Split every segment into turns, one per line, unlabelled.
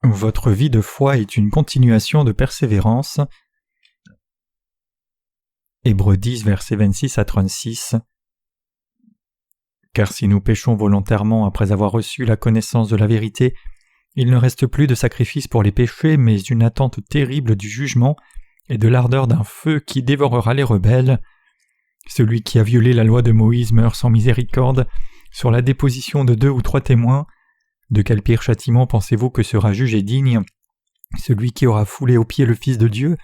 Votre vie de foi est une continuation de persévérance. Hébreux 10, versets 26 à 36. Car si nous péchons volontairement après avoir reçu la connaissance de la vérité, il ne reste plus de sacrifice pour les péchés, mais une attente terrible du jugement et de l'ardeur d'un feu qui dévorera les rebelles. Celui qui a violé la loi de Moïse meurt sans miséricorde, sur la déposition de 2 ou 3 témoins. De quel pire châtiment pensez-vous que sera jugé digne celui qui aura foulé aux pieds le Fils de Dieu,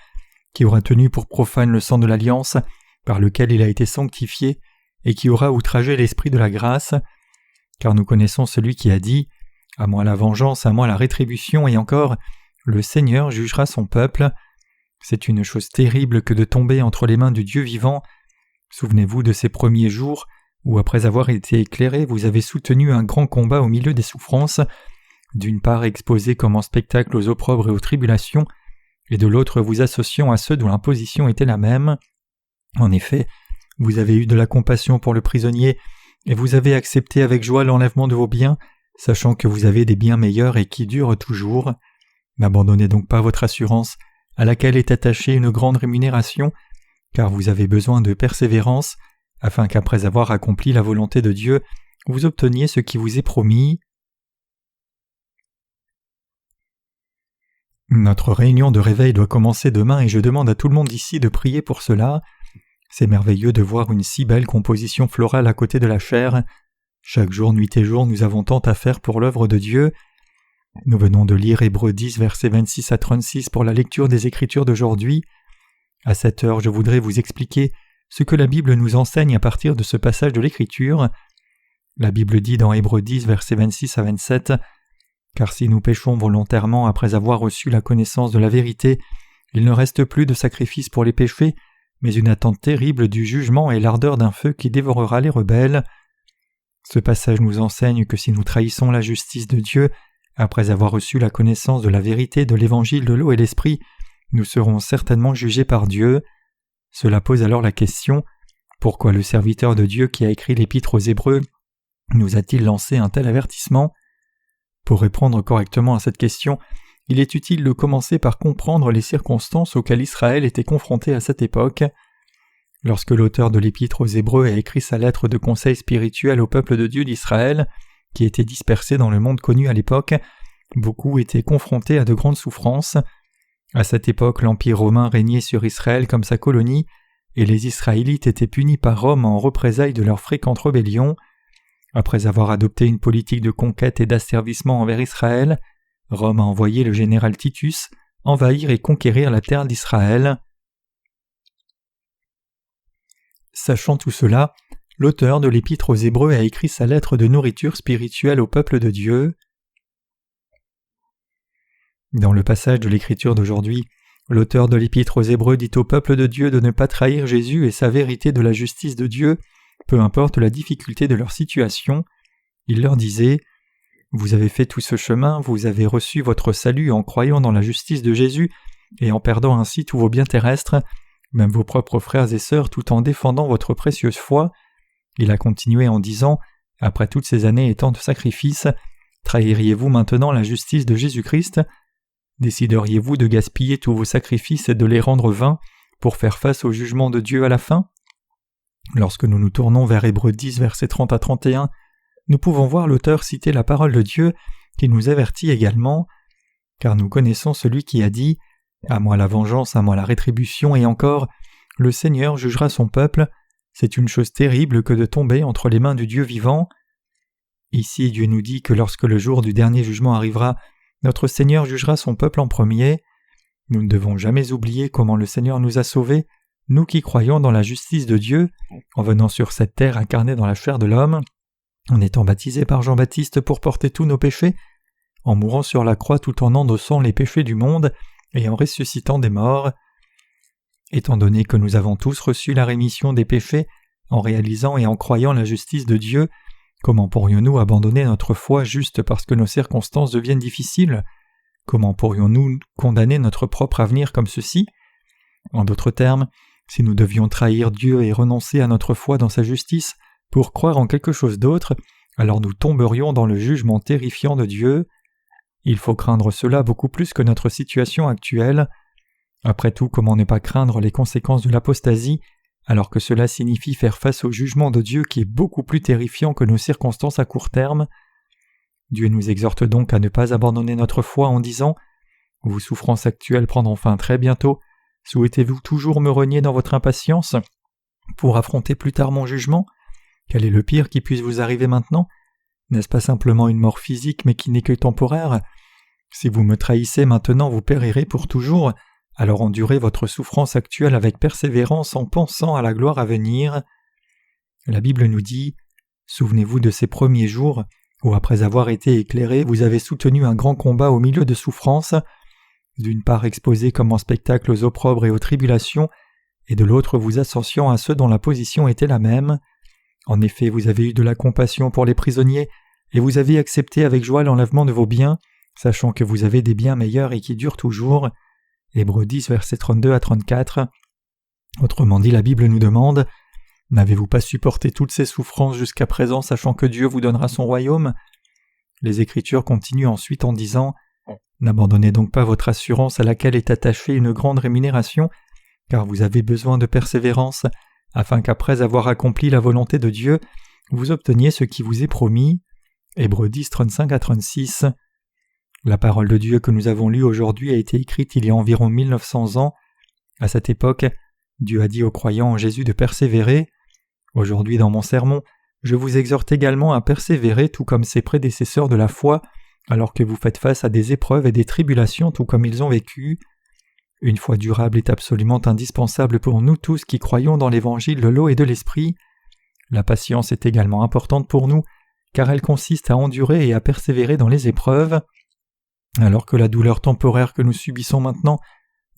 qui aura tenu pour profane le sang de l'alliance, par lequel il a été sanctifié, et qui aura outragé l'Esprit de la grâce? Car nous connaissons celui qui a dit « À moi la vengeance, à moi la rétribution, et encore, le Seigneur jugera son peuple ». C'est une chose terrible que de tomber entre les mains du Dieu vivant. Souvenez-vous de ces premiers jours où, après avoir été éclairé, vous avez soutenu un grand combat au milieu des souffrances, d'une part exposé comme en spectacle aux opprobres et aux tribulations, et de l'autre vous associant à ceux dont l'imposition était la même. En effet, vous avez eu de la compassion pour le prisonnier, et vous avez accepté avec joie l'enlèvement de vos biens, sachant que vous avez des biens meilleurs et qui durent toujours. N'abandonnez donc pas votre assurance, à laquelle est attachée une grande rémunération, car vous avez besoin de persévérance, afin qu'après avoir accompli la volonté de Dieu, vous obteniez ce qui vous est promis. Notre réunion de réveil doit commencer demain et je demande à tout le monde ici de prier pour cela. C'est merveilleux de voir une si belle composition florale à côté de la chair. Chaque jour, nuit et jour, nous avons tant à faire pour l'œuvre de Dieu. Nous venons de lire Hébreux 10, versets 26 à 36 pour la lecture des Écritures d'aujourd'hui. À cette heure, je voudrais vous expliquer ce que la Bible nous enseigne à partir de ce passage de l'Écriture. La Bible dit dans Hébreux 10, versets 26 à 27 « Car si nous péchons volontairement après avoir reçu la connaissance de la vérité, il ne reste plus de sacrifice pour les péchés, mais une attente terrible du jugement et l'ardeur d'un feu qui dévorera les rebelles. » Ce passage nous enseigne que si nous trahissons la justice de Dieu, après avoir reçu la connaissance de la vérité de l'évangile de l'eau et l'esprit, nous serons certainement jugés par Dieu. Cela pose alors la question, pourquoi le serviteur de Dieu qui a écrit l'épître aux Hébreux nous a-t-il lancé un tel avertissement? Pour répondre correctement à cette question, il est utile de commencer par comprendre les circonstances auxquelles Israël était confronté à cette époque. Lorsque l'auteur de l'épître aux Hébreux a écrit sa lettre de conseil spirituel au peuple de Dieu d'Israël, qui était dispersé dans le monde connu à l'époque, beaucoup étaient confrontés à de grandes souffrances. À cette époque, l'Empire romain régnait sur Israël comme sa colonie, et les Israélites étaient punis par Rome en représailles de leurs fréquentes rébellions. Après avoir adopté une politique de conquête et d'asservissement envers Israël, Rome a envoyé le général Titus envahir et conquérir la terre d'Israël. Sachant tout cela, l'auteur de l'Épître aux Hébreux a écrit sa lettre de nourriture spirituelle au peuple de Dieu. Dans le passage de l'Écriture d'aujourd'hui, l'auteur de l'Épître aux Hébreux dit au peuple de Dieu de ne pas trahir Jésus et sa vérité de la justice de Dieu, peu importe la difficulté de leur situation. Il leur disait « Vous avez fait tout ce chemin, vous avez reçu votre salut en croyant dans la justice de Jésus et en perdant ainsi tous vos biens terrestres, même vos propres frères et sœurs, tout en défendant votre précieuse foi. » Il a continué en disant « Après toutes ces années et tant de sacrifices, trahiriez-vous maintenant la justice de Jésus-Christ ? Décideriez-vous de gaspiller tous vos sacrifices et de les rendre vains pour faire face au jugement de Dieu à la fin ?» Lorsque nous nous tournons vers Hébreux 10, versets 30 à 31, nous pouvons voir l'auteur citer la parole de Dieu qui nous avertit également, car nous connaissons celui qui a dit « À moi la vengeance, à moi la rétribution, et encore, le Seigneur jugera son peuple. C'est une chose terrible que de tomber entre les mains du Dieu vivant. » Ici, Dieu nous dit que lorsque le jour du dernier jugement arrivera, notre Seigneur jugera son peuple en premier. Nous ne devons jamais oublier comment le Seigneur nous a sauvés, nous qui croyons dans la justice de Dieu, en venant sur cette terre incarnée dans la chair de l'homme, en étant baptisé par Jean-Baptiste pour porter tous nos péchés, en mourant sur la croix tout en endossant les péchés du monde et en ressuscitant des morts. Étant donné que nous avons tous reçu la rémission des péchés, en réalisant et en croyant la justice de Dieu, comment pourrions-nous abandonner notre foi juste parce que nos circonstances deviennent difficiles? Comment pourrions-nous condamner notre propre avenir comme ceci? En d'autres termes, si nous devions trahir Dieu et renoncer à notre foi dans sa justice pour croire en quelque chose d'autre, alors nous tomberions dans le jugement terrifiant de Dieu. Il faut craindre cela beaucoup plus que notre situation actuelle. Après tout, comment ne pas craindre les conséquences de l'apostasie, alors que cela signifie faire face au jugement de Dieu qui est beaucoup plus terrifiant que nos circonstances à court terme. Dieu nous exhorte donc à ne pas abandonner notre foi en disant « Vos souffrances actuelles prendront fin très bientôt. Souhaitez-vous toujours me renier dans votre impatience pour affronter plus tard mon jugement? Quel est le pire qui puisse vous arriver maintenant? N'est-ce pas simplement une mort physique mais qui n'est que temporaire? Si vous me trahissez maintenant, vous périrez pour toujours. Alors endurez votre souffrance actuelle avec persévérance en pensant à la gloire à venir. » La Bible nous dit « Souvenez-vous de ces premiers jours où après avoir été éclairés, vous avez soutenu un grand combat au milieu de souffrances, d'une part exposé comme en spectacle aux opprobres et aux tribulations, et de l'autre vous associant à ceux dont la position était la même. En effet, vous avez eu de la compassion pour les prisonniers, et vous avez accepté avec joie l'enlèvement de vos biens, sachant que vous avez des biens meilleurs et qui durent toujours. » Hébreux 10, versets 32 à 34. Autrement dit, la Bible nous demande « N'avez-vous pas supporté toutes ces souffrances jusqu'à présent, sachant que Dieu vous donnera son royaume ?» Les Écritures continuent ensuite en disant « N'abandonnez donc pas votre assurance à laquelle est attachée une grande rémunération, car vous avez besoin de persévérance, afin qu'après avoir accompli la volonté de Dieu, vous obteniez ce qui vous est promis. » Hébreux 10, 35 à 36. La parole de Dieu que nous avons lue aujourd'hui a été écrite il y a environ 1900 ans. À cette époque, Dieu a dit aux croyants en Jésus de persévérer. Aujourd'hui, dans mon sermon, je vous exhorte également à persévérer tout comme ses prédécesseurs de la foi, alors que vous faites face à des épreuves et des tribulations tout comme ils ont vécu. Une foi durable est absolument indispensable pour nous tous qui croyons dans l'évangile de l'eau et de l'esprit. La patience est également importante pour nous, car elle consiste à endurer et à persévérer dans les épreuves. Alors que la douleur temporaire que nous subissons maintenant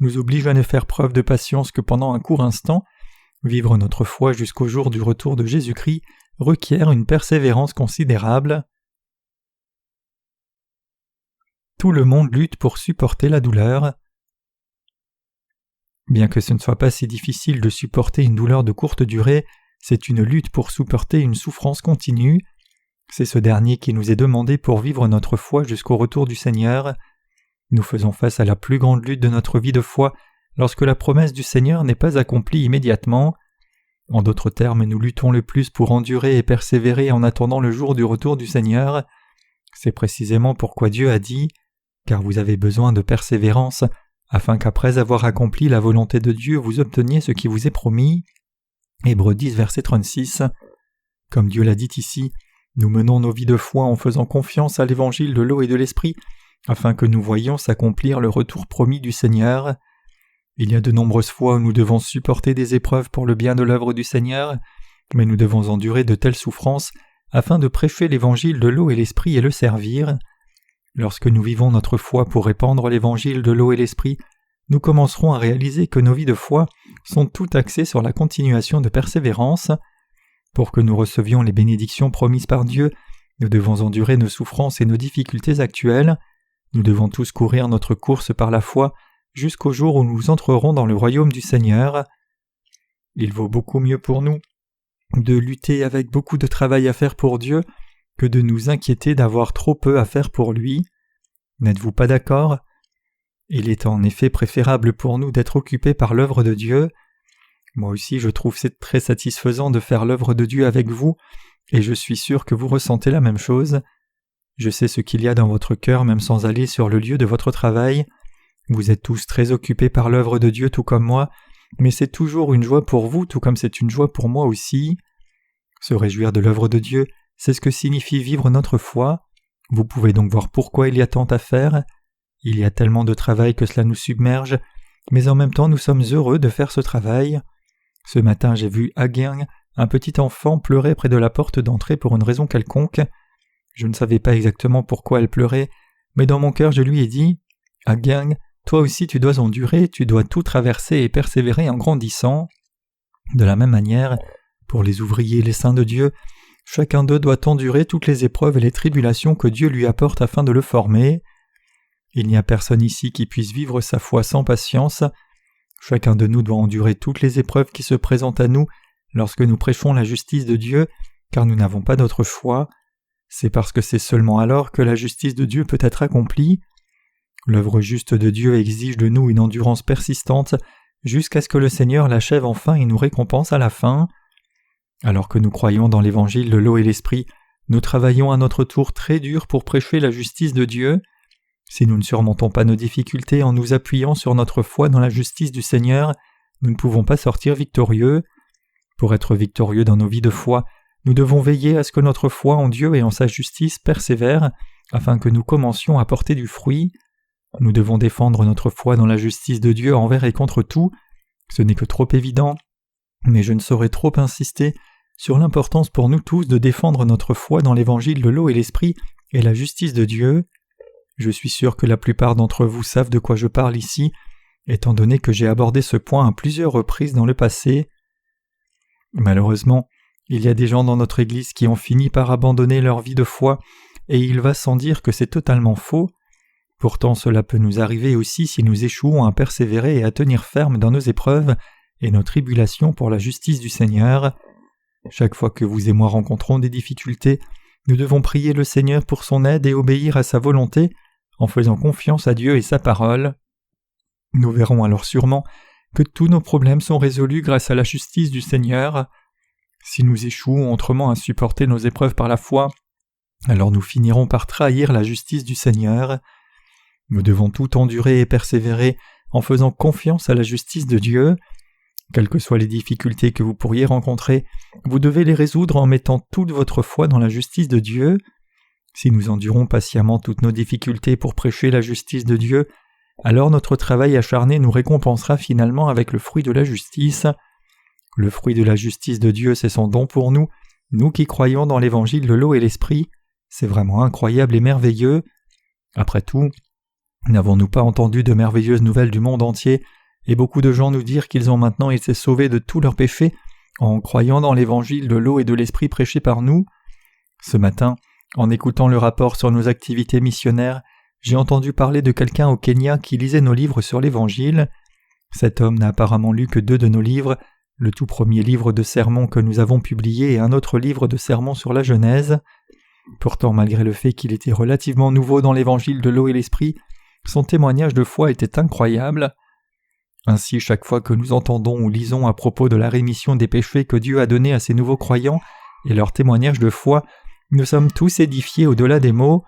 nous oblige à ne faire preuve de patience que pendant un court instant, vivre notre foi jusqu'au jour du retour de Jésus-Christ requiert une persévérance considérable. Tout le monde lutte pour supporter la douleur. Bien que ce ne soit pas si difficile de supporter une douleur de courte durée, c'est une lutte pour supporter une souffrance continue. C'est ce dernier qui nous est demandé pour vivre notre foi jusqu'au retour du Seigneur. Nous faisons face à la plus grande lutte de notre vie de foi lorsque la promesse du Seigneur n'est pas accomplie immédiatement. En d'autres termes, nous luttons le plus pour endurer et persévérer en attendant le jour du retour du Seigneur. C'est précisément pourquoi Dieu a dit « Car vous avez besoin de persévérance, afin qu'après avoir accompli la volonté de Dieu, vous obteniez ce qui vous est promis. » Hébreux 10, verset 36. Comme Dieu l'a dit ici, nous menons nos vies de foi en faisant confiance à l'évangile de l'eau et de l'esprit, afin que nous voyions s'accomplir le retour promis du Seigneur. Il y a de nombreuses fois où nous devons supporter des épreuves pour le bien de l'œuvre du Seigneur, mais nous devons endurer de telles souffrances afin de prêcher l'évangile de l'eau et l'esprit et le servir. Lorsque nous vivons notre foi pour répandre l'évangile de l'eau et l'esprit, nous commencerons à réaliser que nos vies de foi sont toutes axées sur la continuation de persévérance. Pour que nous recevions les bénédictions promises par Dieu, nous devons endurer nos souffrances et nos difficultés actuelles. Nous devons tous courir notre course par la foi jusqu'au jour où nous entrerons dans le royaume du Seigneur. Il vaut beaucoup mieux pour nous de lutter avec beaucoup de travail à faire pour Dieu que de nous inquiéter d'avoir trop peu à faire pour lui. N'êtes-vous pas d'accord? Il est en effet préférable pour nous d'être occupés par l'œuvre de Dieu. Moi aussi, je trouve c'est très satisfaisant de faire l'œuvre de Dieu avec vous, et je suis sûr que vous ressentez la même chose. Je sais ce qu'il y a dans votre cœur même sans aller sur le lieu de votre travail. Vous êtes tous très occupés par l'œuvre de Dieu tout comme moi, mais c'est toujours une joie pour vous tout comme c'est une joie pour moi aussi. Se réjouir de l'œuvre de Dieu, c'est ce que signifie vivre notre foi. Vous pouvez donc voir pourquoi il y a tant à faire. Il y a tellement de travail que cela nous submerge, mais en même temps nous sommes heureux de faire ce travail. Ce matin j'ai vu Agang, un petit enfant, pleurer près de la porte d'entrée pour une raison quelconque. Je ne savais pas exactement pourquoi elle pleurait, mais dans mon cœur je lui ai dit « Agang, toi aussi tu dois endurer, tu dois tout traverser et persévérer en grandissant. » De la même manière, pour les ouvriers et les saints de Dieu, chacun d'eux doit endurer toutes les épreuves et les tribulations que Dieu lui apporte afin de le former. Il n'y a personne ici qui puisse vivre sa foi sans patience. Chacun de nous doit endurer toutes les épreuves qui se présentent à nous lorsque nous prêchons la justice de Dieu, car nous n'avons pas d'autre choix. c'est parce que c'est seulement alors que la justice de Dieu peut être accomplie. L'œuvre juste de Dieu exige de nous une endurance persistante jusqu'à ce que le Seigneur l'achève enfin et nous récompense à la fin. Alors que nous croyons dans l'évangile de l'eau et l'esprit, nous travaillons à notre tour très dur pour prêcher la justice de Dieu. Si nous ne surmontons pas nos difficultés en nous appuyant sur notre foi dans la justice du Seigneur, nous ne pouvons pas sortir victorieux. Pour être victorieux dans nos vies de foi, nous devons veiller à ce que notre foi en Dieu et en sa justice persévère, afin que nous commencions à porter du fruit. Nous devons défendre notre foi dans la justice de Dieu envers et contre tout. Ce n'est que trop évident, mais je ne saurais trop insister sur l'importance pour nous tous de défendre notre foi dans l'évangile de l'eau et l'esprit et la justice de Dieu. Je suis sûr que la plupart d'entre vous savent de quoi je parle ici, étant donné que j'ai abordé ce point à plusieurs reprises dans le passé. Malheureusement, il y a des gens dans notre Église qui ont fini par abandonner leur vie de foi, et il va sans dire que c'est totalement faux. Pourtant cela peut nous arriver aussi si nous échouons à persévérer et à tenir ferme dans nos épreuves et nos tribulations pour la justice du Seigneur. Chaque fois que vous et moi rencontrons des difficultés, nous devons prier le Seigneur pour son aide et obéir à sa volonté en faisant confiance à Dieu et sa parole. Nous verrons alors sûrement que tous nos problèmes sont résolus grâce à la justice du Seigneur. Si nous échouons autrement à supporter nos épreuves par la foi, alors nous finirons par trahir la justice du Seigneur. Nous devons tout endurer et persévérer en faisant confiance à la justice de Dieu. Quelles que soient les difficultés que vous pourriez rencontrer, vous devez les résoudre en mettant toute votre foi dans la justice de Dieu. Si nous endurons patiemment toutes nos difficultés pour prêcher la justice de Dieu, alors notre travail acharné nous récompensera finalement avec le fruit de la justice. Le fruit de la justice de Dieu, c'est son don pour nous, nous qui croyons dans l'évangile de l'eau et l'esprit. C'est vraiment incroyable et merveilleux. Après tout, n'avons-nous pas entendu de merveilleuses nouvelles du monde entier, et beaucoup de gens nous dire qu'ils ont maintenant été sauvés de tous leurs péchés en croyant dans l'évangile de l'eau et de l'esprit prêché par nous? Ce matin, en écoutant le rapport sur nos activités missionnaires, j'ai entendu parler de quelqu'un au Kenya qui lisait nos livres sur l'Évangile. Cet homme n'a apparemment lu que 2 de nos livres, le tout premier livre de sermons que nous avons publié et un autre livre de sermons sur la Genèse. Pourtant, malgré le fait qu'il était relativement nouveau dans l'Évangile de l'eau et l'Esprit, son témoignage de foi était incroyable. Ainsi, chaque fois que nous entendons ou lisons à propos de la rémission des péchés que Dieu a donné à ses nouveaux croyants et leur témoignage de foi, nous sommes tous édifiés au-delà des mots.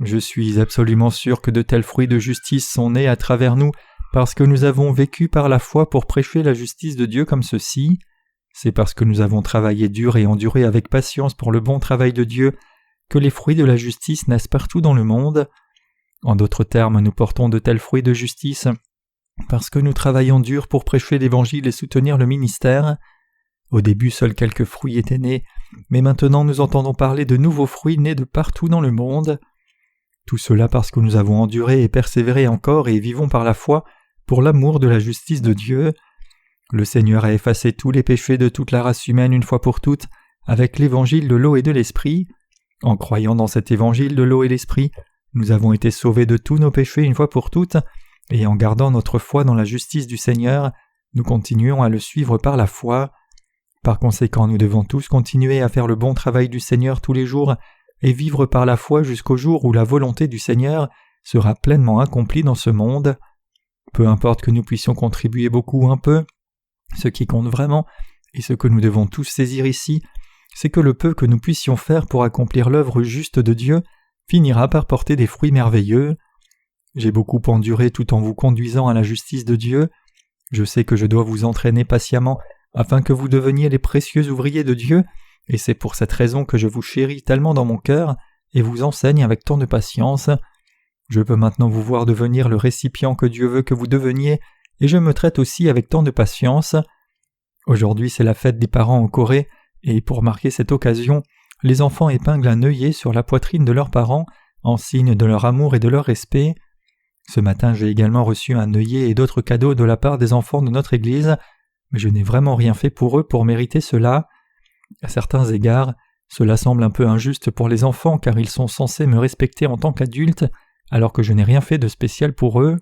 Je suis absolument sûr que de tels fruits de justice sont nés à travers nous parce que nous avons vécu par la foi pour prêcher la justice de Dieu comme ceci. C'est parce que nous avons travaillé dur et enduré avec patience pour le bon travail de Dieu que les fruits de la justice naissent partout dans le monde. En d'autres termes, nous portons de tels fruits de justice parce que nous travaillons dur pour prêcher l'Évangile et soutenir le ministère. Au début, seuls quelques fruits étaient nés, mais maintenant nous entendons parler de nouveaux fruits nés de partout dans le monde. Tout cela parce que nous avons enduré et persévéré encore et vivons par la foi pour l'amour de la justice de Dieu. Le Seigneur a effacé tous les péchés de toute la race humaine une fois pour toutes avec l'Évangile de l'eau et de l'Esprit. En croyant dans cet Évangile de l'eau et l'Esprit, nous avons été sauvés de tous nos péchés une fois pour toutes, et en gardant notre foi dans la justice du Seigneur, nous continuons à le suivre par la foi. Par conséquent, nous devons tous continuer à faire le bon travail du Seigneur tous les jours et vivre par la foi jusqu'au jour où la volonté du Seigneur sera pleinement accomplie dans ce monde. Peu importe que nous puissions contribuer beaucoup ou un peu, ce qui compte vraiment, et ce que nous devons tous saisir ici, c'est que le peu que nous puissions faire pour accomplir l'œuvre juste de Dieu finira par porter des fruits merveilleux. J'ai beaucoup enduré tout en vous conduisant à la justice de Dieu. Je sais que je dois vous entraîner patiemment afin que vous deveniez les précieux ouvriers de Dieu, et c'est pour cette raison que je vous chéris tellement dans mon cœur et vous enseigne avec tant de patience. Je peux maintenant vous voir devenir le récipient que Dieu veut que vous deveniez, et je me traite aussi avec tant de patience. Aujourd'hui, c'est la fête des parents en Corée, et pour marquer cette occasion, les enfants épinglent un œillet sur la poitrine de leurs parents en signe de leur amour et de leur respect. Ce matin, j'ai également reçu un œillet et d'autres cadeaux de la part des enfants de notre Église, mais je n'ai vraiment rien fait pour eux pour mériter cela. À certains égards, cela semble un peu injuste pour les enfants car ils sont censés me respecter en tant qu'adulte, alors que je n'ai rien fait de spécial pour eux.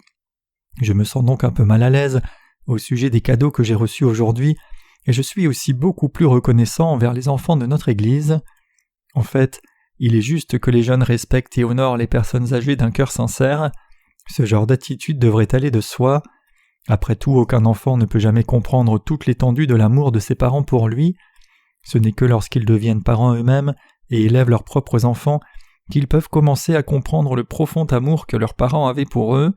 Je me sens donc un peu mal à l'aise au sujet des cadeaux que j'ai reçus aujourd'hui, et je suis aussi beaucoup plus reconnaissant envers les enfants de notre Église. En fait, Il est juste que les jeunes respectent et honorent les personnes âgées d'un cœur sincère. Ce genre d'attitude devrait aller de soi. Après tout, aucun enfant ne peut jamais comprendre toute l'étendue de l'amour de ses parents pour lui. Ce n'est que lorsqu'ils deviennent parents eux-mêmes et élèvent leurs propres enfants qu'ils peuvent commencer à comprendre le profond amour que leurs parents avaient pour eux.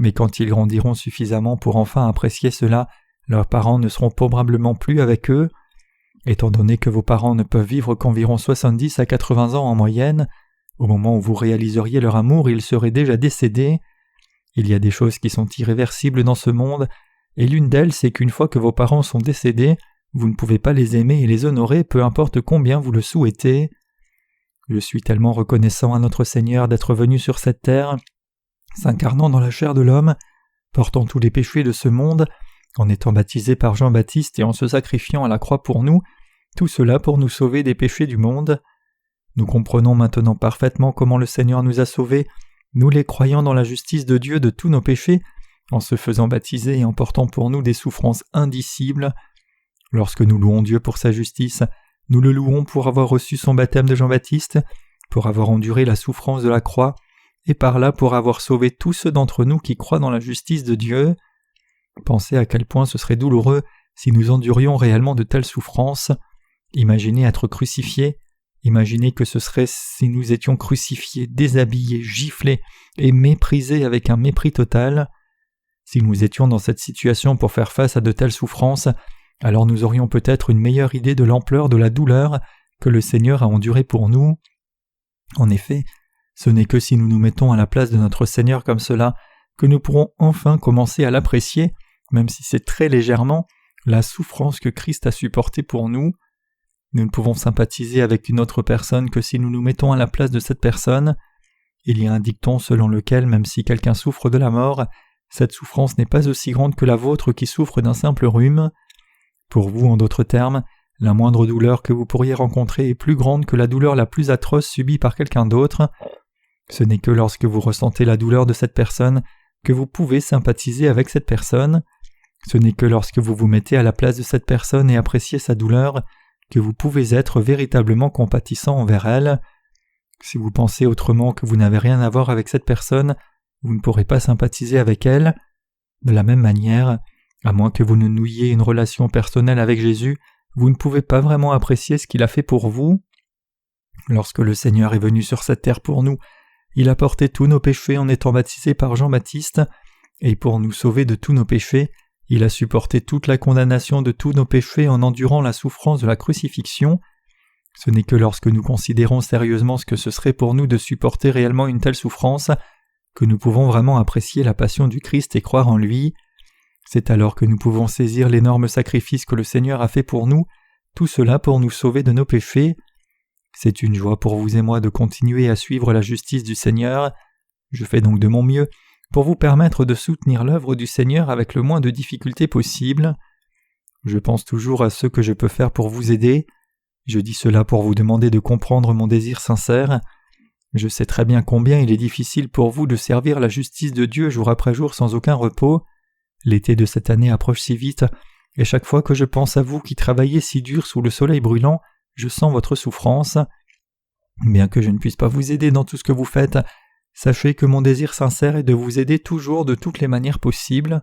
Mais quand ils grandiront suffisamment pour enfin apprécier cela, leurs parents ne seront probablement plus avec eux. Étant donné que vos parents ne peuvent vivre qu'environ 70 à 80 ans en moyenne, au moment où vous réaliseriez leur amour, ils seraient déjà décédés. Il y a des choses qui sont irréversibles dans ce monde, et l'une d'elles c'est qu'une fois que vos parents sont décédés, vous ne pouvez pas les aimer et les honorer peu importe combien vous le souhaitez. Je suis tellement reconnaissant à notre Seigneur d'être venu sur cette terre, s'incarnant dans la chair de l'homme, portant tous les péchés de ce monde, en étant baptisé par Jean-Baptiste et en se sacrifiant à la croix pour nous, tout cela pour nous sauver des péchés du monde. Nous comprenons maintenant parfaitement comment le Seigneur nous a sauvés, nous les croyants dans la justice de Dieu de tous nos péchés, en se faisant baptiser et en portant pour nous des souffrances indicibles. Lorsque nous louons Dieu pour sa justice, nous le louons pour avoir reçu son baptême de Jean-Baptiste, pour avoir enduré la souffrance de la croix, et par là pour avoir sauvé tous ceux d'entre nous qui croient dans la justice de Dieu. Pensez à quel point ce serait douloureux si nous endurions réellement de telles souffrances. Imaginez être crucifiés. Imaginez que ce serait si nous étions crucifiés, déshabillés, giflés et méprisés avec un mépris total. Si nous étions dans cette situation pour faire face à de telles souffrances, alors nous aurions peut-être une meilleure idée de l'ampleur de la douleur que le Seigneur a endurée pour nous. En effet, ce n'est que si nous nous mettons à la place de notre Seigneur comme cela que nous pourrons enfin commencer à l'apprécier, même si c'est très légèrement, la souffrance que Christ a supportée pour nous. Nous ne pouvons sympathiser avec une autre personne que si nous nous mettons à la place de cette personne. Il y a un dicton selon lequel même si quelqu'un souffre de la mort, cette souffrance n'est pas aussi grande que la vôtre qui souffre d'un simple rhume. Pour vous, en d'autres termes, la moindre douleur que vous pourriez rencontrer est plus grande que la douleur la plus atroce subie par quelqu'un d'autre. Ce n'est que lorsque vous ressentez la douleur de cette personne que vous pouvez sympathiser avec cette personne. Ce n'est que lorsque vous vous mettez à la place de cette personne et appréciez sa douleur que vous pouvez être véritablement compatissant envers elle. Si vous pensez autrement que vous n'avez rien à voir avec cette personne, vous ne pourrez pas sympathiser avec elle. De la même manière, à moins que vous ne nouiez une relation personnelle avec Jésus, vous ne pouvez pas vraiment apprécier ce qu'il a fait pour vous. Lorsque le Seigneur est venu sur cette terre pour nous, il a porté tous nos péchés en étant baptisé par Jean-Baptiste, et pour nous sauver de tous nos péchés, il a supporté toute la condamnation de tous nos péchés en endurant la souffrance de la crucifixion. Ce n'est que lorsque nous considérons sérieusement ce que ce serait pour nous de supporter réellement une telle souffrance que nous pouvons vraiment apprécier la passion du Christ et croire en lui. C'est alors que nous pouvons saisir l'énorme sacrifice que le Seigneur a fait pour nous, tout cela pour nous sauver de nos péchés. C'est une joie pour vous et moi de continuer à suivre la justice du Seigneur. Je fais donc de mon mieux pour vous permettre de soutenir l'œuvre du Seigneur avec le moins de difficultés possible. Je pense toujours à ce que je peux faire pour vous aider. Je dis cela pour vous demander de comprendre mon désir sincère. Je sais très bien combien il est difficile pour vous de servir la justice de Dieu jour après jour sans aucun repos. L'été de cette année approche si vite, et chaque fois que je pense à vous qui travaillez si dur sous le soleil brûlant, je sens votre souffrance. Bien que je ne puisse pas vous aider dans tout ce que vous faites, sachez que mon désir sincère est de vous aider toujours de toutes les manières possibles.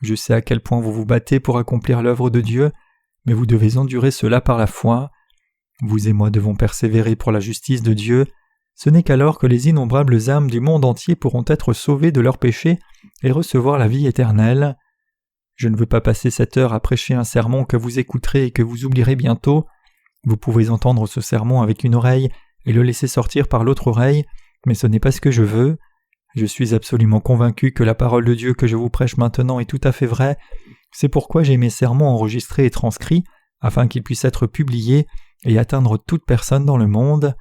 Je sais à quel point vous vous battez pour accomplir l'œuvre de Dieu, mais vous devez endurer cela par la foi. Vous et moi devons persévérer pour la justice de Dieu. Ce n'est qu'alors que les innombrables âmes du monde entier pourront être sauvées de leurs péchés et recevoir la vie éternelle. Je ne veux pas passer cette heure à prêcher un sermon que vous écouterez et que vous oublierez bientôt. Vous pouvez entendre ce sermon avec une oreille et le laisser sortir par l'autre oreille, mais ce n'est pas ce que je veux. Je suis absolument convaincu que la parole de Dieu que je vous prêche maintenant est tout à fait vraie. C'est pourquoi j'ai mes sermons enregistrés et transcrits, afin qu'ils puissent être publiés et atteindre toute personne dans le monde.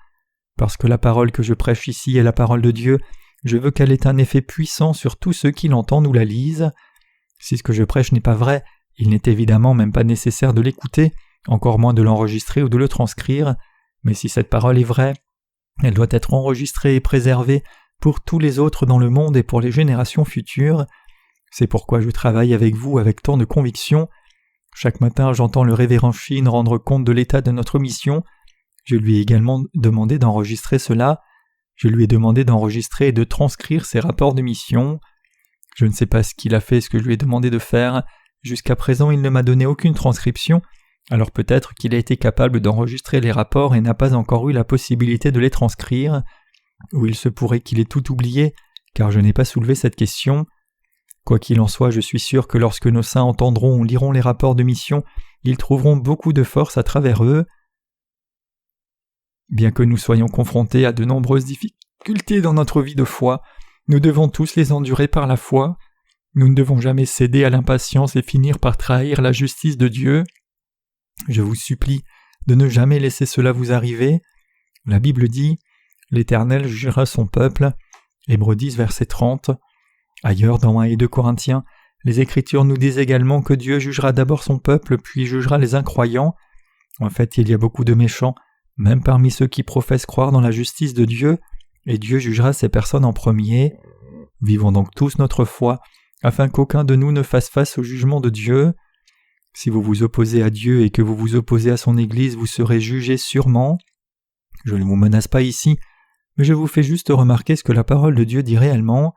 Parce que la parole que je prêche ici est la parole de Dieu, je veux qu'elle ait un effet puissant sur tous ceux qui l'entendent ou la lisent. Si ce que je prêche n'est pas vrai, il n'est évidemment même pas nécessaire de l'écouter, encore moins de l'enregistrer ou de le transcrire, mais si cette parole est vraie, elle doit être enregistrée et préservée pour tous les autres dans le monde et pour les générations futures. C'est pourquoi je travaille avec vous avec tant de conviction. Chaque matin, j'entends le révérend Sheen rendre compte de l'état de notre mission. Je lui ai également demandé d'enregistrer cela. Je lui ai demandé d'enregistrer et de transcrire ses rapports de mission. Je ne sais pas ce qu'il a fait, ce que je lui ai demandé de faire. Jusqu'à présent, il ne m'a donné aucune transcription, alors peut-être qu'il a été capable d'enregistrer les rapports et n'a pas encore eu la possibilité de les transcrire. Ou il se pourrait qu'il ait tout oublié, car je n'ai pas soulevé cette question. Quoi qu'il en soit, je suis sûr que lorsque nos saints entendront ou liront les rapports de mission, ils trouveront beaucoup de force à travers eux. Bien que nous soyons confrontés à de nombreuses difficultés dans notre vie de foi, nous devons tous les endurer par la foi. Nous ne devons jamais céder à l'impatience et finir par trahir la justice de Dieu. Je vous supplie de ne jamais laisser cela vous arriver. La Bible dit « L'Éternel jugera son peuple » Hébreux 10, verset 30. Ailleurs, dans 1 et 2 Corinthiens, les Écritures nous disent également que Dieu jugera d'abord son peuple, puis jugera les incroyants. En fait, il y a beaucoup de méchants, même parmi ceux qui professent croire dans la justice de Dieu, et Dieu jugera ces personnes en premier. Vivons donc tous notre foi, afin qu'aucun de nous ne fasse face au jugement de Dieu. Si vous vous opposez à Dieu et que vous vous opposez à son Église, vous serez jugés sûrement. Je ne vous menace pas ici, mais je vous fais juste remarquer ce que la parole de Dieu dit réellement.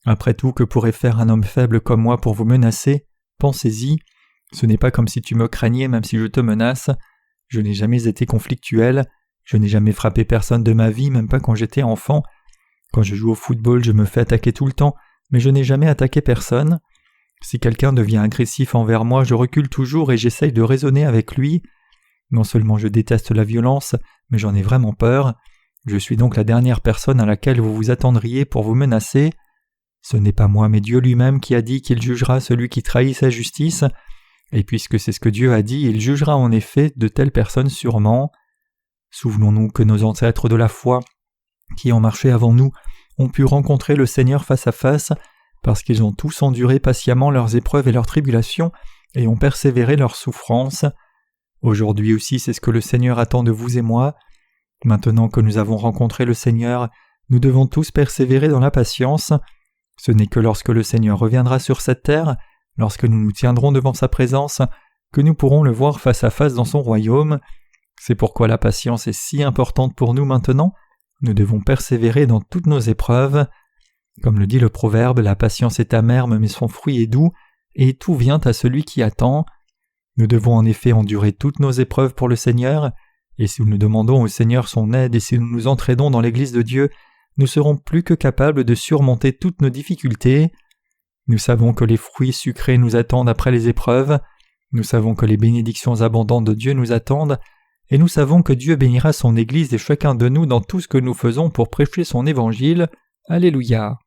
Après tout, que pourrait faire un homme faible comme moi pour vous menacer? Pensez-y. Ce n'est pas comme si tu me craignais même si je te menace. Je n'ai jamais été conflictuel. Je n'ai jamais frappé personne de ma vie, même pas quand j'étais enfant. Quand je joue au football, je me fais attaquer tout le temps, mais je n'ai jamais attaqué personne. Si quelqu'un devient agressif envers moi, je recule toujours et j'essaye de raisonner avec lui. Non seulement je déteste la violence, mais j'en ai vraiment peur. Je suis donc la dernière personne à laquelle vous vous attendriez pour vous menacer. Ce n'est pas moi, mais Dieu lui-même qui a dit qu'il jugera celui qui trahit sa justice. Et puisque c'est ce que Dieu a dit, il jugera en effet de telles personnes sûrement. Souvenons-nous que nos ancêtres de la foi, qui ont marché avant nous, ont pu rencontrer le Seigneur face à face, parce qu'ils ont tous enduré patiemment leurs épreuves et leurs tribulations, et ont persévéré leurs souffrances. Aujourd'hui aussi, c'est ce que le Seigneur attend de vous et moi. Maintenant que nous avons rencontré le Seigneur, nous devons tous persévérer dans la patience. Ce n'est que lorsque le Seigneur reviendra sur cette terre, lorsque nous nous tiendrons devant sa présence, que nous pourrons le voir face à face dans son royaume. C'est pourquoi la patience est si importante pour nous maintenant. Nous devons persévérer dans toutes nos épreuves. Comme le dit le proverbe, la patience est amère, mais son fruit est doux, et tout vient à celui qui attend. Nous devons en effet endurer toutes nos épreuves pour le Seigneur, et si nous demandons au Seigneur son aide et si nous nous entraînons dans l'Église de Dieu, nous serons plus que capables de surmonter toutes nos difficultés. Nous savons que les fruits sucrés nous attendent après les épreuves, nous savons que les bénédictions abondantes de Dieu nous attendent, et nous savons que Dieu bénira son Église et chacun de nous dans tout ce que nous faisons pour prêcher son Évangile. Alléluia.